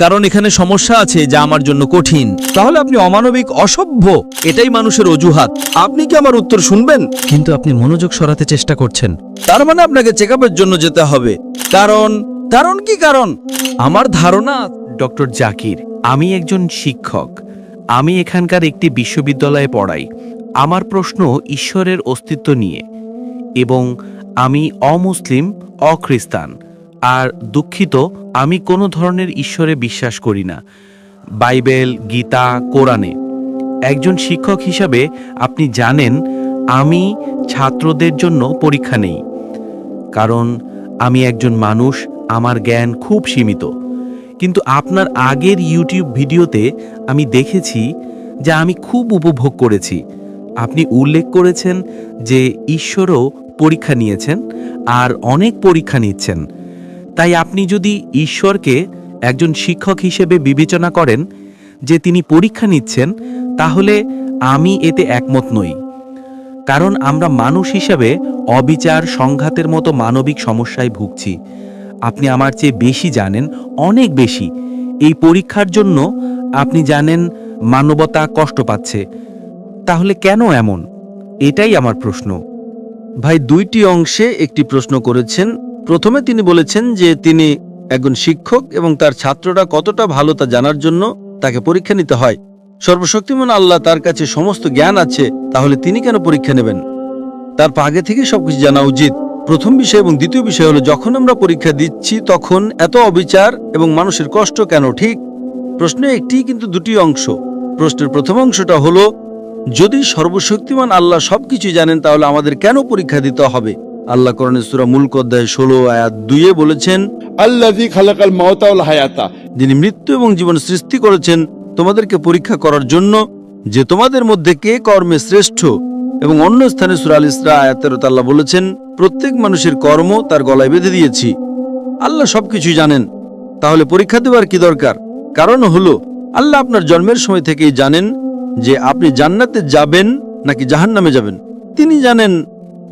কারণ এখানে সমস্যা আছে যা আমার জন্য কঠিন। তাহলে আপনি অমানবিক, অসভ্য, এটাই মানুষের অজুহাত। আপনি কি আমার উত্তর শুনবেন? কিন্তু আপনি মনোযোগ সরাতে চেষ্টা করছেন। তার মানে আপনাকে চেকআপের জন্য যেতে হবে। কারণ কি কারণ? আমার ধারণা, ডক্টর জাকির, আমি একজন শিক্ষক। আমি এখানকার একটি বিশ্ববিদ্যালয়ে পড়াই। আমার প্রশ্ন ঈশ্বরের অস্তিত্ব নিয়ে, এবং আমি অমুসলিম, অখ্রিস্টান, আর দুঃখিত, আমি কোনো ধরনের ঈশ্বরে বিশ্বাস করি না, বাইবেল, গীতা, কোরআনে। একজন শিক্ষক হিসাবে আপনি জানেন আমি ছাত্রদের জন্য পরীক্ষা নেই, কারণ আমি একজন মানুষ, আমার জ্ঞান খুব সীমিত। কিন্তু আপনার আগের ইউটিউব ভিডিওতে আমি দেখেছি যা আমি খুব উপভোগ করেছি। আপনি উল্লেখ করেছেন যে ঈশ্বরও পরীক্ষা নিয়েছেন আর অনেক পরীক্ষা নিচ্ছেন। তাই আপনি যদি ঈশ্বরকে একজন শিক্ষক হিসেবে বিবেচনা করেন যে তিনি পরীক্ষা নিচ্ছেন, তাহলে আমি এতে একমত নই। কারণ আমরা মানুষ হিসাবে অবিচার, সংঘাতের মতো মানবিক সমস্যায় ভুগছি। আপনি আমার চেয়ে বেশি জানেন, অনেক বেশি। এই পরীক্ষার জন্য আপনি জানেন মানবতা কষ্ট পাচ্ছে। তাহলে কেন এমন? এটাই আমার প্রশ্ন। ভাই, দুইটি অংশে একটি প্রশ্ন করেছেন। প্রথমে তিনি বলেছেন যে তিনি একজন শিক্ষক এবং তার ছাত্ররা কতটা ভালো তা জানার জন্য তাকে পরীক্ষা নিতে হয়। সর্বশক্তিমান আল্লাহ, তার কাছে সমস্ত জ্ঞান আছে, তাহলে তিনি কেন পরীক্ষা নেবেন? তার আগে থেকে সবকিছু জানা উচিত। প্রথম বিষয় এবং দ্বিতীয় বিষয় হলো, যখন আমরা পরীক্ষা দিচ্ছি তখন এত অবিচার এবং মানুষের কষ্ট কেন? ঠিক প্রশ্ন একটি, কিন্তু দুটি অংশ। প্রশ্নের প্রথম অংশটা হলো, যদি সর্বশক্তিমান আল্লাহ সবকিছু জানেন তাহলে আমাদের কেন পরীক্ষা দিতে হবে? আল্লাহ কোরআনে সূরা মুলক অধ্যায় 16 আয়াত 2 বলেছেন, আল্লাযী খালাকাল মাউতা ওয়াল হায়াতা, যিনি মৃত্যু এবং জীবন সৃষ্টি করেছেন তোমাদেরকে পরীক্ষা করার জন্য যে তোমাদের মধ্যে কে কর্মে শ্রেষ্ঠ। এবং অন্য স্থানে সূরা আল ইসরা আয়াত 13 আল্লাহ বলেছেন, প্রত্যেক মানুষের কর্ম তার গলায় বেঁধে দিয়েছি। আল্লাহ সবকিছুই জানেন, তাহলে পরীক্ষা দেওয়ার কি দরকার? কারণ হলো, আল্লাহ আপনার জন্মের সময় থেকেই জানেন যে আপনি জান্নাতে যাবেন নাকি জাহান্নামে যাবেন। তিনি জানেন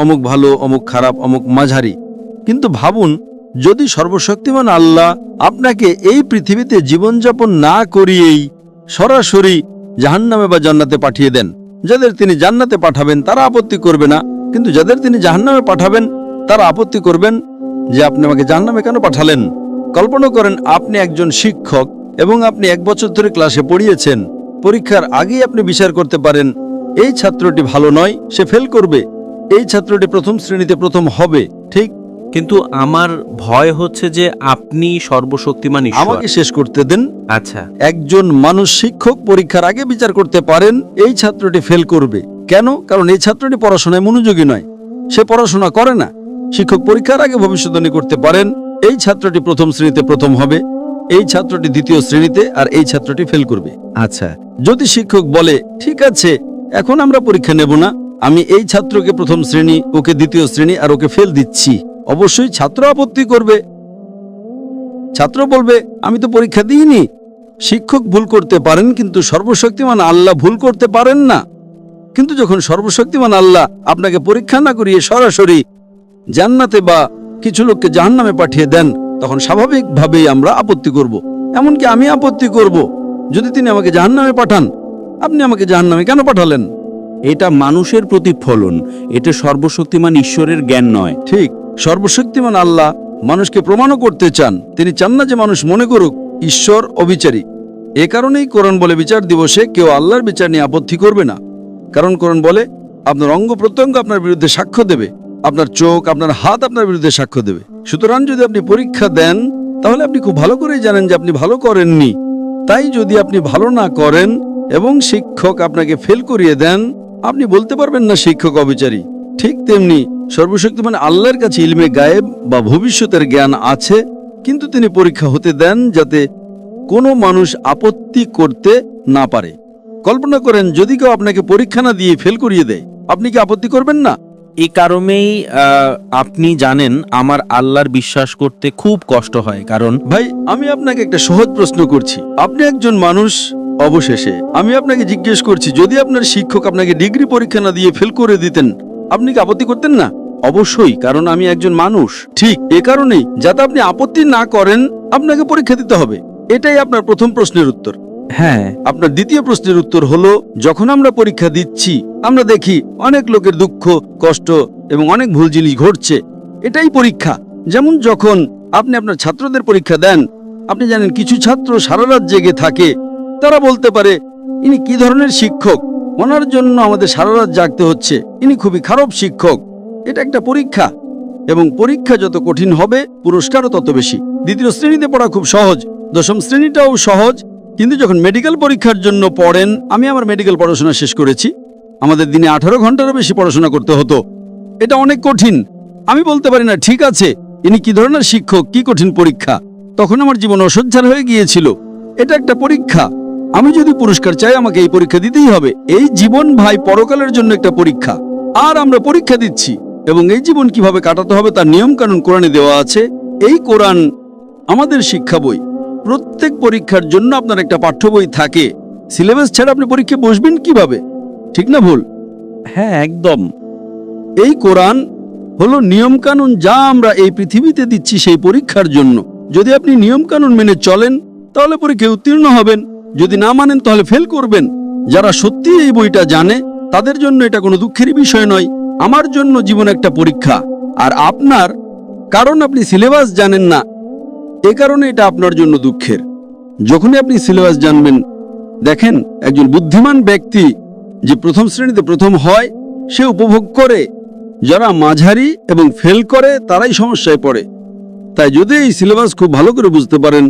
অমুক ভালো, অমুক খারাপ, অমুক মাঝারি। কিন্তু ভাবুন, যদি সর্বশক্তিমান আল্লাহ আপনাকে এই পৃথিবীতে জীবনযাপন না করিয়েই সরাসরি জাহান্নামে বা জান্নাতে পাঠিয়ে দেন। যাদের তিনি জান্নাতে পাঠাবেন তারা আপত্তি করবে না, কিন্তু যাদের তিনি জাহান্নামে পাঠাবেন তারা আপত্তি করবেন যে আপনি আমাকে জাহান্নামে কেন পাঠালেন। কল্পনা করেন, আপনি একজন শিক্ষক এবং আপনি 1 বছর ধরে ক্লাসে পড়িয়েছেন। পরীক্ষার আগেই আপনি বিচার করতে পারেন, এই ছাত্রটি ভালো নয়, সে ফেল করবে, এই ছাত্রটি প্রথম শ্রেণীতে প্রথম হবে। ঠিক, কিন্তু আমার ভয় হচ্ছে যে আপনি সর্বশক্তিমান ঈশ্বর। আমাকে শেষ করতে দেন। আচ্ছা, একজন মানুষ শিক্ষক পরীক্ষার আগে বিচার করতে পারেন এই ছাত্রটি ফেল করবে। কেন? কারণ এই ছাত্রটি পড়াশোনায় মনোযোগী নয়, সে পড়াশোনা করে না। শিক্ষক পরীক্ষার আগে ভবিষ্যদ্বাণী করতে পারেন এই ছাত্রটি প্রথম শ্রেণীতে প্রথম হবে, এই ছাত্রটি দ্বিতীয় শ্রেণীতে, আর এই ছাত্রটি ফেল করবে। আচ্ছা, যদি শিক্ষক বলে, ঠিক আছে, এখন আমরা পরীক্ষা নেব না, আমি এই ছাত্রকে প্রথম শ্রেণী, ওকে দ্বিতীয় শ্রেণী, আর ওকে ফেল দিচ্ছি, অবশ্যই ছাত্র আপত্তি করবে। ছাত্র বলবে, আমি তো পরীক্ষা দিইনি। শিক্ষক ভুল করতে পারেন, কিন্তু সর্বশক্তিমান আল্লাহ ভুল করতে পারেন না। কিন্তু যখন সর্বশক্তিমান আল্লাহ আপনাকে পরীক্ষা না করিয়ে সরাসরি জান্নাতে বা কিছু লোককে জাহান্নামে পাঠিয়ে দেন, তখন স্বাভাবিকভাবেই আমরা আপত্তি করব। এমনকি আমি আপত্তি করব, যদি তিনি আমাকে জাহান্নামে পাঠান, আপনি আমাকে জাহান্নামে কেন পাঠালেন? এটা মানুষের প্রতিফলন, এটা সর্বশক্তিমান ঈশ্বরের জ্ঞান নয়। ঠিক, সর্বশক্তিমান আল্লাহ মানুষকে প্রমাণও করতে চান। তিনি চান না যে মানুষ মনে করুক ঈশ্বর অবিচারী। এ কারণেই কোরআন বলে, বিচার দিবসে কেউ আল্লাহর বিচার নিয়ে আপত্তি করবে না। কারণ কোরআন বলে, আপনার অঙ্গ প্রত্যঙ্গ আপনার বিরুদ্ধে সাক্ষ্য দেবে, আপনার চোখ, আপনার হাত আপনার বিরুদ্ধে সাক্ষ্য দেবে। সুতরাং যদি আপনি পরীক্ষা দেন, তাহলে আপনি খুব ভালো করেই জানেন যে আপনি ভালো করেননি। তাই যদি আপনি ভালো না করেন এবং শিক্ষক আপনাকে ফেল করিয়ে দেন, আপনি বলতে পারবেন না শিক্ষক অবিচারী। ঠিক তেমনি সর্বশক্তিমান আল্লাহর কাছে ইলমে গায়েব বা ভবিষ্যতের জ্ঞান আছে, কিন্তু তিনি পরীক্ষা হতে দেন যাতে কোনো মানুষ আপত্তি করতে না পারে। কল্পনা করেন, যদি কেউ আপনাকে পরীক্ষা না দিয়ে ফেল করিয়ে দেয়, আপনি কি আপত্তি করবেন না? এই কারণেই আপনি জানেন আমার আল্লাহর বিশ্বাস করতে খুব কষ্ট হয়। কারণ ভাই, আমি আপনাকে একটা সহজ প্রশ্ন করছি, আপনি একজন মানুষ। অবশেষে আমি আপনাকে জিজ্ঞেস করছি, যদি আপনার শিক্ষক আপনাকে ডিগ্রি পরীক্ষা না দিয়ে ফেল করে দিতেন, আপনি কি আপত্তি করতেন না? অবশ্যই, কারণ আমি একজন মানুষ। ঠিক এ কারণেই, যাতে আপনি আপত্তি না করেন, আপনাকে পরীক্ষা দিতে হবে। এটাই আপনার প্রথম প্রশ্নের উত্তর। হ্যাঁ, আপনার দ্বিতীয় প্রশ্নের উত্তর হলো, যখন আমরা পরীক্ষা দিচ্ছি আমরা দেখি অনেক লোকের দুঃখ, কষ্ট এবং অনেক ভুল জিনিস ঘটছে। এটাই পরীক্ষা। যেমন যখন আপনি আপনার ছাত্রদের পরীক্ষা দেন, আপনি জানেন কিছু ছাত্র সারা রাত জেগে থাকে। তারা বলতে পারে, ইনি কি ধরনের শিক্ষক, ওনার জন্য আমাদের সারা রাত জাগতে হচ্ছে, ইনি খুবই খারাপ শিক্ষক। এটা একটা পরীক্ষা, এবং পরীক্ষা যত কঠিন হবে পুরস্কারও তত বেশি। দ্বিতীয় শ্রেণীতে পড়া খুব সহজ, দশম শ্রেণীটাও সহজ, কিন্তু যখন মেডিকেল পরীক্ষার জন্য পড়েন, আমি আমার মেডিকেল পড়াশোনা শেষ করেছি, আমাদের দিনে 18 ঘন্টারও বেশি পড়াশোনা করতে হতো। এটা অনেক কঠিন। আমি বলতে পারি না, ঠিক আছে, ইনি কি ধরনের শিক্ষক, কি কঠিন পরীক্ষা। তখন আমার জীবন অসহ্য হয়ে গিয়েছিল। এটা একটা পরীক্ষা। আমি যদি পুরস্কার চাই, আমাকে এই পরীক্ষা দিতেই হবে। এই জীবন ভাই পরকালের জন্য একটা পরীক্ষা, আর আমরা পরীক্ষা দিচ্ছি। এবং এই জীবন কিভাবে কাটাতে হবে তার নিয়ম কানুন কোরআনে দেওয়া আছে। এই কোরআন আমাদের শিক্ষা বই। প্রত্যেক পরীক্ষার জন্য আপনার একটা পাঠ্য বই থাকে। সিলেবাস ছাড়া আপনি পরীক্ষায় বসবেন কিভাবে? ঠিক না ভুল? হ্যাঁ, একদম। এই কোরআন হলো নিয়ম কানুন, যা আমরা এই পৃথিবীতে দিচ্ছি সেই পরীক্ষার জন্য। যদি আপনি নিয়ম কানুন মেনে চলেন তাহলে পরীক্ষায় উত্তীর্ণ হবেন, যদি না মানেন তাহলে ফেল করবেন। যারা সত্যি এই বইটা জানে তাদের জন্য এটা কোনো দুঃখের বিষয় নয়। আমার জন্য জীবন একটা পরীক্ষা, আর আপনার, কারণ আপনি সিলেবাস জানেন না, এ কারণে এটা আপনার জন্য দুঃখের। যখনই আপনি সিলেবাস জানবেন, দেখেন একজন বুদ্ধিমান ব্যক্তি যে প্রথম শ্রেণীতে প্রথম হয় সে উপভোগ করে, যারা মাঝারি এবং ফেল করে তারাই সমস্যায় পড়ে। তাই যদি এই সিলেবাস খুব ভালো করে বুঝতে পারেন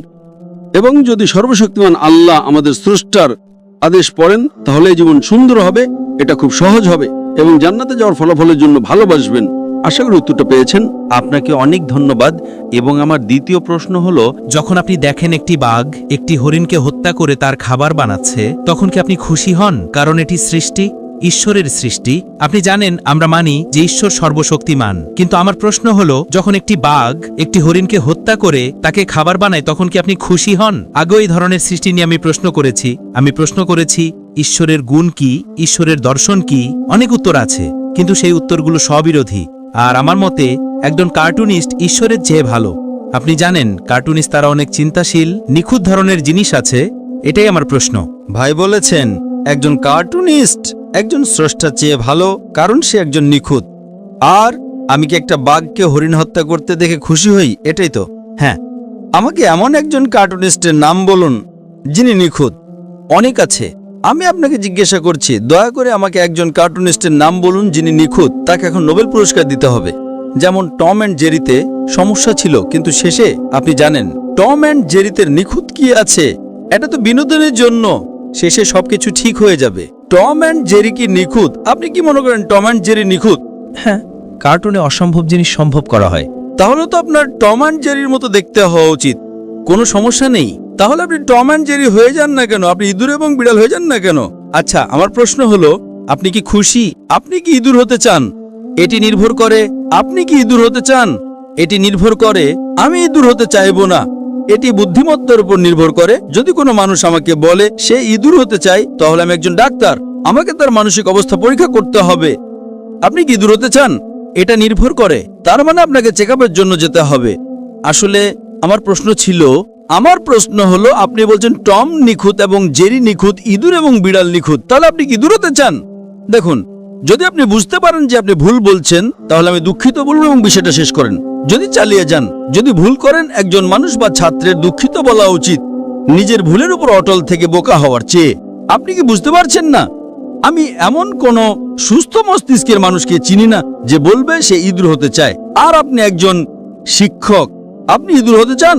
এবং যদি সর্বশক্তিমান আল্লাহ আমাদের স্রষ্টার আদেশ পড়েন, তাহলে এই জীবন সুন্দর হবে, এটা খুব সহজ হবে এবং জান্নাতে যাওয়ার ফলাফলের জন্য ভালোবাসবেন। আশা করি উত্তরটা পেয়েছেন। আপনাকে অনেক ধন্যবাদ। এবং আমার দ্বিতীয় প্রশ্ন হলো, যখন আপনি দেখেন একটি বাঘ একটি হরিণকে হত্যা করে তার খাবার বানাচ্ছে, তখন কি আপনি খুশি হন? কারণ এটি সৃষ্টি, ঈশ্বরের সৃষ্টি। আপনি জানেন আমরা মানি যে ঈশ্বর সর্বশক্তিমান, কিন্তু আমার প্রশ্ন হলো, যখন একটি বাঘ একটি হরিণকে হত্যা করে তাকে খাবার বানায়, তখন কি আপনি খুশি হন? আগেও এই ধরনের সৃষ্টি নিয়ে আমি প্রশ্ন করেছি ঈশ্বরের গুণ কি, ঈশ্বরের দর্শন কি, অনেক উত্তর আছে, কিন্তু সেই উত্তরগুলো স্ববিরোধী। আর আমার মতে একজন কার্টুনিস্ট ঈশ্বরের চেয়ে ভালো। আপনি জানেন কার্টুনিস্ট তারা অনেক চিন্তাশীল, নিখুঁত ধরনের জিনিস আছে। এটাই আমার প্রশ্ন। ভাই বলেছেন একজন কার্টুনিস্ট একজন স্রষ্টার চেয়ে ভালো, কারণ সে একজন নিখুঁত। আর আমি কি একটা বাঘকে হরিণ হত্যা করতে দেখে খুশি হই? এটাই তো। হ্যাঁ, আমাকে এমন একজন কার্টুনিস্টের নাম বলুন যিনি নিখুঁত। অনেক আছে। আমি আপনাকে জিজ্ঞাসা করছি, দয়া করে আমাকে একজন কার্টুনিস্টের নাম বলুন যিনি নিখুঁত। তাকে এখন নোবেল পুরস্কার দিতে হবে। যেমন টম অ্যান্ড জেরিতে সমস্যা ছিল, কিন্তু শেষে আপনি জানেন টম অ্যান্ড জেরিতে নিখুঁত কি আছে? এটা তো বিনোদনের জন্য, শেষে সবকিছু ঠিক হয়ে যাবে। টম অ্যান্ড জেরি কি নিখুঁত? আপনি কি মনে করেন টম অ্যান্ড জেরি নিখুঁত? হ্যাঁ, কার্টুনে অসম্ভব জিনিস সম্ভব করা হয়। তাহলে তো আপনার টম অ্যান্ড জেরির মতো দেখতে হওয়া উচিত। কোনো সমস্যা নেই। তাহলে আপনি টম অ্যান্ড জেরি হয়ে যান না কেন? আপনি ইঁদুর এবং বিড়াল হয়ে যান না কেন? আচ্ছা, আমার প্রশ্ন হলো, আপনি কি খুশি? আপনি কি ইঁদুর হতে চান? এটি নির্ভর করে। আপনি কি ইঁদুর হতে চান? এটি নির্ভর করে। আমি ইঁদুর হতে চাইবো না। এটি বুদ্ধিমত্তার উপর নির্ভর করে। যদি কোনো মানুষ আমাকে বলে সে ইঁদুর হতে চায়, তাহলে আমি একজন ডাক্তার, আমাকে তার মানসিক অবস্থা পরীক্ষা করতে হবে। আপনি কি ইঁদুর হতে চান? এটা নির্ভর করে। তার মানে আপনাকে চেকআপের জন্য যেতে হবে। আসলে আমার প্রশ্ন হলো, আপনি বলছেন টম নিখুঁত এবং জেরি নিখুঁত, ইঁদুর এবং বিড়াল নিখুঁত, তাহলে আপনি কি ইঁদুর হতে চান? দেখুন, যদি আপনি বুঝতে পারেন যে আপনি ভুল বলছেন, তাহলে আমি দুঃখিত বলবো এবং বিষয়টা শেষ করেন। যদি চালিয়ে যান, যদি ভুল করেন, একজন মানুষ বা ছাত্রের দুঃখিত বলা উচিত নিজের ভুলের উপর অটল থেকে বোকা হওয়ার চেয়ে। আপনি কি বুঝতে পারছেন না? আমি এমন কোন সুস্থ মস্তিষ্কের মানুষকে চিনি না যে বলবে সে ইঁদুর হতে চায়। আর আপনি একজন শিক্ষক, আপনি ইঁদুর হতে চান?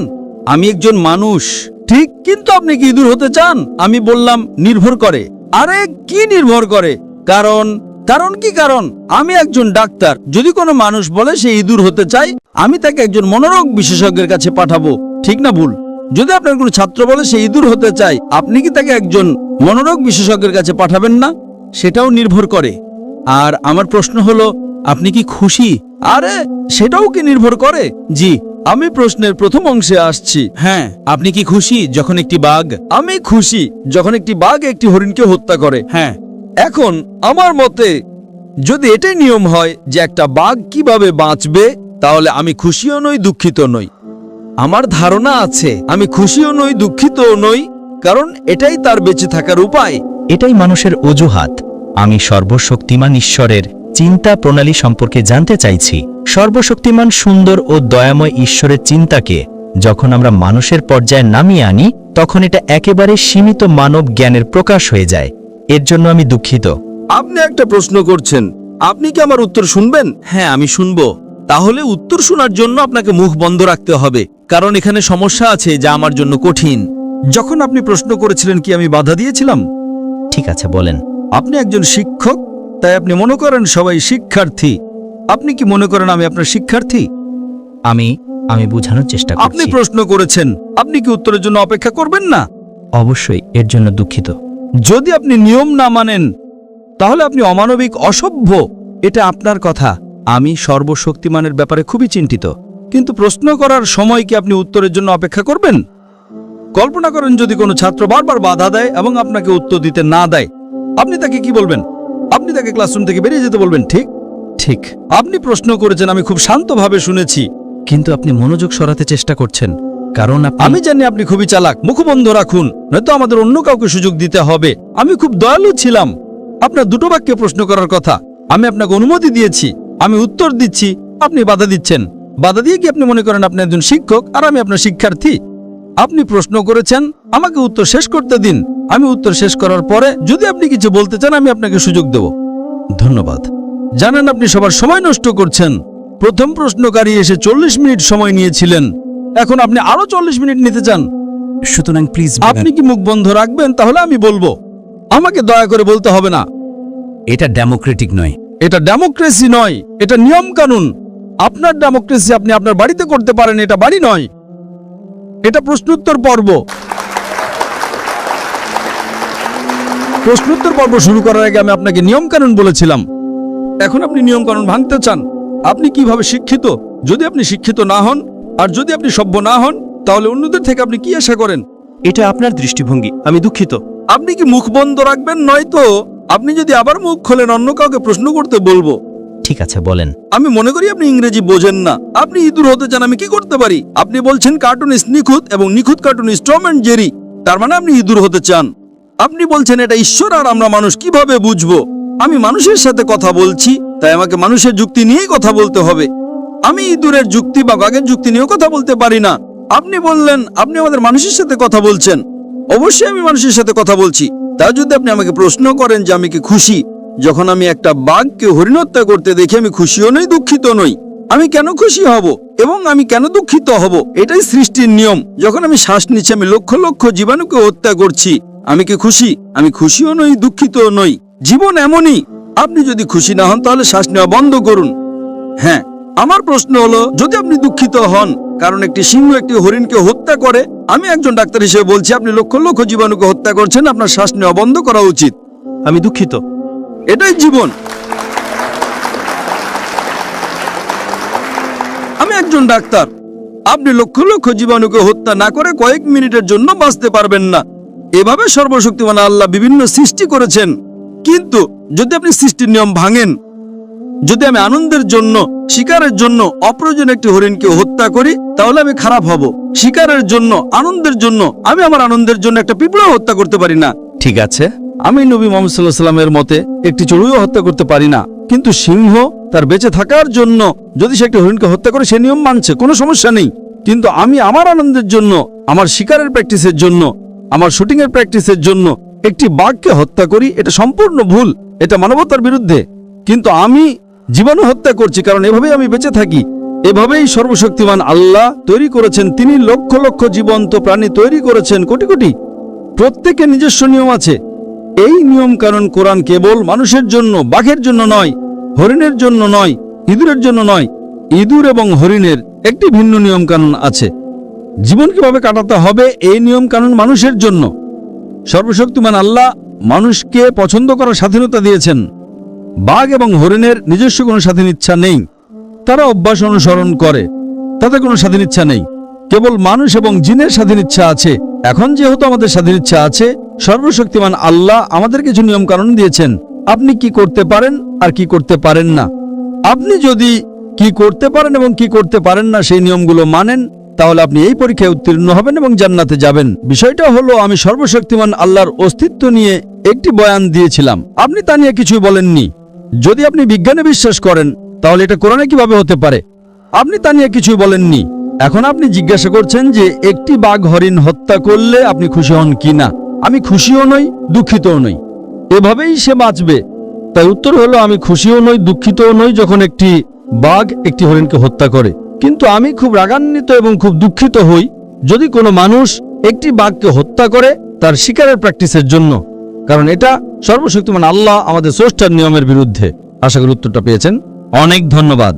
আমি একজন মানুষ, ঠিক, কিন্তু আপনি কি ইঁদুর হতে চান? আমি বললাম নির্ভর করে। আরে কি নির্ভর করে? কারণ কি কারণ? আমি একজন ডাক্তার, যদি কোনো মানুষ বলে সে ইঁদুর হতে চায়, আমি তাকে একজন মনোরোগ বিশেষজ্ঞের কাছে পাঠাবো, ঠিক না ভুল? যদি আপনার কোনো ছাত্র বলে সে ইঁদুর হতে চায়, আপনি কি তাকে একজন মনোরোগ বিশেষজ্ঞের কাছে পাঠাবেন না? সেটাও নির্ভর করে। আর আমার প্রশ্ন হলো, আপনি কি খুশি? আরে সেটাও কি নির্ভর করে? জি, আমি প্রশ্নের প্রথম অংশে আসছি। হ্যাঁ, আপনি কি খুশি যখন একটি বাঘ? আমি খুশি যখন একটি বাঘ একটি হরিণকে হত্যা করে। হ্যাঁ, এখন আমার মতে যদি এটাই নিয়ম হয় যে একটা বাঘ কিভাবে বাঁচবে, তাহলে আমি খুশিও নই, দুঃখিত নই। আমার ধারণা আছে আমি খুশিও নই দুঃখিতও নই, কারণ এটাই তার বেঁচে থাকার উপায়। এটাই মানুষের অজুহাত। আমি সর্বশক্তিমান ঈশ্বরের চিন্তা প্রণালী সম্পর্কে জানতে চাইছি। সর্বশক্তিমান সুন্দর ও দয়াময় ঈশ্বরের চিন্তাকে যখন আমরা মানুষের পর্যায়ে নামিয়ে আনি, তখন এটা একেবারে সীমিত মানব জ্ঞানের প্রকাশ হয়ে যায়। এর জন্য আমি দুঃখিত। আপনি একটা প্রশ্ন করছেন, আপনি কি আমার উত্তর শুনবেন? হ্যাঁ, আমি শুনব। তাহলে উত্তর শোনার জন্য আপনাকে মুখ বন্ধ রাখতে হবে, কারণ এখানে সমস্যা আছে যা আমার জন্য কঠিন। যখন আপনি প্রশ্ন করেছিলেন কি আমি বাধা দিয়েছিলাম? ঠিক আছে, বলেন। আপনি একজন শিক্ষক, তাই আপনি মনে করেন সবাই শিক্ষার্থী। আপনি কি মনে করেন আমি আপনার শিক্ষার্থী? আমি বোঝানোর চেষ্টা আপনি করছি। প্রশ্ন করেছেন, আপনি কি উত্তরের জন্য অপেক্ষা করবেন না? অবশ্যই, এর জন্য দুঃখিত। যদি আপনি নিয়ম না মানেন তাহলে আপনি অমানবিক, অসভ্য। এটা আপনার কথা। আমি সর্বশক্তিমানের ব্যাপারে খুবই চিন্তিত, কিন্তু প্রশ্ন করার সময় কি আপনি উত্তরের জন্য অপেক্ষা করবেন? কল্পনা করেন যদি কোনো ছাত্র বারবার বাধা দেয় এবং আপনাকে উত্তর দিতে না দেয়, আপনি তাকে কি বলবেন? আপনি তাকে ক্লাসরুম থেকে বেরিয়ে যেতে বলবেন, ঠিক? ঠিক। আপনি প্রশ্ন করেছেন, আমি খুব শান্তভাবে শুনেছি, কিন্তু আপনি মনোযোগ সরাতে চেষ্টা করছেন, কারণ আমি জানি আপনি খুবই চালাক। মুখ বন্ধ রাখুন, নয়তো আমাদের অন্য কাউকে সুযোগ দিতে হবে। আমি খুব দয়ালু ছিলাম। আপনার দুটো বাক্যে প্রশ্ন করার কথা, আমি আপনাকে অনুমতি দিয়েছি, আমি উত্তর দিচ্ছি, আপনি বাধা দিচ্ছেন। বাধা দিয়ে কি আপনি মনে করেন আপনি একজন শিক্ষক আর আমি আপনার শিক্ষার্থী? আপনি প্রশ্ন করেছেন, আমাকে উত্তর শেষ করতে দিন। আমি উত্তর শেষ করার পরে যদি আপনি কিছু বলতে চান, আমি আপনাকে সুযোগ দেব। ধন্যবাদ। জানেন আপনি সবার সময় নষ্ট করছেন। প্রথম প্রশ্নকারী এসে 40 মিনিট সময় নিয়েছিলেন, এখন আপনি আরো 40 মিনিট নিতে চান। সুতরাং প্লিজ আপনি কি মুখ বন্ধ রাখবেন? তাহলে আমি বলবো। আমাকে দয়া করে বলতে হবে না। এটা ডেমোক্রেটিক নয়। এটা ডেমোক্রেসি নয়, এটা নিয়ম কানুন। আপনার ডেমোক্রেসি আপনি আপনার বাড়িতে করতে পারেন, এটা বাড়ি নয়। এটা প্রশ্নোত্তর পর্ব। প্রশ্নোত্তর পর্ব শুরু করার আগে আমি আপনাকে নিয়ম কানুন বলেছিলাম। এখন আপনি নিয়ম কানুন ভাঙতে চান। আপনি কিভাবে শিক্ষিত? যদি আপনি শিক্ষিত না হন আর যদি আপনি সভ্য না হন, তাহলে অন্যদের থেকে আপনি কি আশা করেন? এটা আপনার দৃষ্টিভঙ্গি, আমি দুঃখিত। আপনি কি মুখ বন্ধ রাখবেন? নয়তো আপনি যদি আবার মুখ খোলেন, অন্য কাউকে প্রশ্ন করতে বলবো। ঠিক আছে, বলেন। আমি মনে করি আপনি ইংরেজি বোঝেন না। আপনি ইঁদুর হতে চান, আমি কি করতে পারি? আপনি বলছেন কার্টুনিস্ট নিখুঁত এবং নিখুঁত কার্টুনিস্ট টম অ্যান্ড জেরি, তার মানে আপনি ইঁদুর হতে চান। আপনি বলছেন এটা ঈশ্বর আর আমরা মানুষ, কিভাবে বুঝবো? আমি মানুষের সাথে কথা বলছি, তাই আমাকে মানুষের যুক্তি নিয়েই কথা বলতে হবে। আমি ইঁদুরের যুক্তি বা বাঘের যুক্তি নিয়েও কথা বলতে পারি না। আপনি বললেন আপনি আমাদের মানুষের সাথে কথা বলছেন। অবশ্যই আমি মানুষের সাথে কথা বলছি। তা যদি আপনি আমাকে প্রশ্ন করেন যে আমি কি খুশি যখন আমি একটা বাঘকে হরিণ হত্যা করতে দেখি, আমি খুশিও নই দুঃখিত নই। আমি কেন খুশি হব এবং আমি কেন দুঃখিত হব? এটাই সৃষ্টির নিয়ম। যখন আমি শ্বাস নিচ্ছি, আমি লক্ষ লক্ষ জীবাণুকে হত্যা করছি। আমি কি খুশি? আমি খুশিও নই দুঃখিতও নই। জীবন এমনই। আপনি যদি খুশি না হন তাহলে শ্বাস নেওয়া বন্ধ করুন। হ্যাঁ, আমার প্রশ্ন হলো, যদি আপনি দুঃখিত হন কারণ একটি সিংহ একটি হরিণকে হত্যা করে, আমি একজন ডাক্তার হিসেবে বলছি আপনি লক্ষ লক্ষ জীবাণুকে হত্যা করছেন, আপনার শ্বাস নেওয়া বন্ধ করা উচিত। আমি দুঃখিত। এটাই জীবন। আমি একজন ডাক্তার। আপনি লক্ষ লক্ষ জীবাণুকে হত্যা না করে কয়েক মিনিটের জন্য বাঁচতে পারবেন না। এভাবে সর্বশক্তিমান আল্লাহ বিভিন্ন সৃষ্টি করেছেন। কিন্তু যদি আপনি সৃষ্টির নিয়ম ভাঙেন, যদি আমি আনন্দের জন্য, শিকারের জন্য অপ্রয়োজনীয় একটি হরিণকে হত্যা করি, তাহলে আমি খারাপ হব। শিকারের জন্য, আনন্দের জন্য আমি আমার আনন্দের জন্য একটা পিঁপড়া হত্যা করতে পারি না। ঠিক আছে, আমি নবী মুহাম্মদ সাল্লাল্লাহু আলাইহি ওয়াসাল্লামের মতে একটি চড়ুইও হত্যা করতে পারি না। কিন্তু সিংহ তার বেঁচে থাকার জন্য যদি সে একটা হরিণকে হত্যা করে, সে নিয়ম মানছে, কোনো সমস্যা নেই। কিন্তু আমি আমার আনন্দের জন্য, আমার শিকারের প্র্যাকটিসের জন্য, আমার শুটিং এর প্র্যাকটিসের জন্য একটি বাঘকে হত্যা করি, এটা সম্পূর্ণ ভুল, এটা মানবতার বিরুদ্ধে। কিন্তু আমি জীবাণু হত্যা করছি কারণ এভাবেই আমি বেঁচে থাকি। এভাবেই সর্বশক্তিমান আল্লাহ তৈরি করেছেন। তিনি লক্ষ লক্ষ জীবন্ত প্রাণী তৈরি করেছেন, কোটি কোটি। প্রত্যেকের নিজস্ব নিয়ম আছে। এই নিয়ম কানুন কোরআন কেবল মানুষের জন্য, বাঘের জন্য নয়, হরিণের জন্য নয়, ইঁদুরের জন্য নয়। ইঁদুর এবং হরিণের একটি ভিন্ন নিয়ম কানুন আছে। জীবন কিভাবে কাটাতে হবে, এই নিয়ম কানুন মানুষের জন্য। সর্বশক্তিমান আল্লাহ মানুষকে পছন্দ করার স্বাধীনতা দিয়েছেন। বাঘ এবং হরিণের নিজস্ব কোনো স্বাধীন ইচ্ছা নেই। তারা অভ্যাস অনুসরণ করে, তাতে কোনো স্বাধীন ইচ্ছা নেই। কেবল মানুষ এবং জিনের স্বাধীন ইচ্ছা আছে। এখন যেহেতু আমাদের স্বাধীন ইচ্ছা আছে, সর্বশক্তিমান আল্লাহ আমাদের কিছু নিয়ম কানুন দিয়েছেন। আপনি কি করতে পারেন আর কি করতে পারেন না। আপনি যদি কি করতে পারেন এবং কি করতে পারেন না সেই নিয়মগুলো মানেন, তাহলে আপনি এই পরীক্ষায় উত্তীর্ণ হবেন এবং জান্নাতে যাবেন। বিষয়টা হলো, আমি সর্বশক্তিমান আল্লাহর অস্তিত্ব নিয়ে একটি বয়ান দিয়েছিলাম, আপনি তা নিয়ে কিছুই বলেননি। যদি আপনি বিজ্ঞানে বিশ্বাস করেন তাহলে এটা কোরআনে কিভাবে হতে পারে? আপনি তা নিয়ে কিছুই বলেননি। এখন আপনি জিজ্ঞাসা করছেন যে একটি বাঘ হরিণ হত্যা করলে আপনি খুশি হন কি না। আমি খুশিও নই, দুঃখিতও নই, এভাবেই সে বাঁচবে। তাই উত্তর হলো, আমি খুশিও নই, দুঃখিতও নই যখন একটি বাঘ একটি হরিণকে হত্যা করে। কিন্তু আমি খুব রাগান্বিত এবং খুব দুঃখিত হই যদি কোনো মানুষ একটি বাঘকে হত্যা করে তার শিকারের প্র্যাকটিসের জন্য, কারণ এটা সর্বশক্তিমান আল্লাহ আমাদের স্রষ্টার নিয়মের বিরুদ্ধে। আশা করি উত্তরটা পেয়েছেন। অনেক ধন্যবাদ।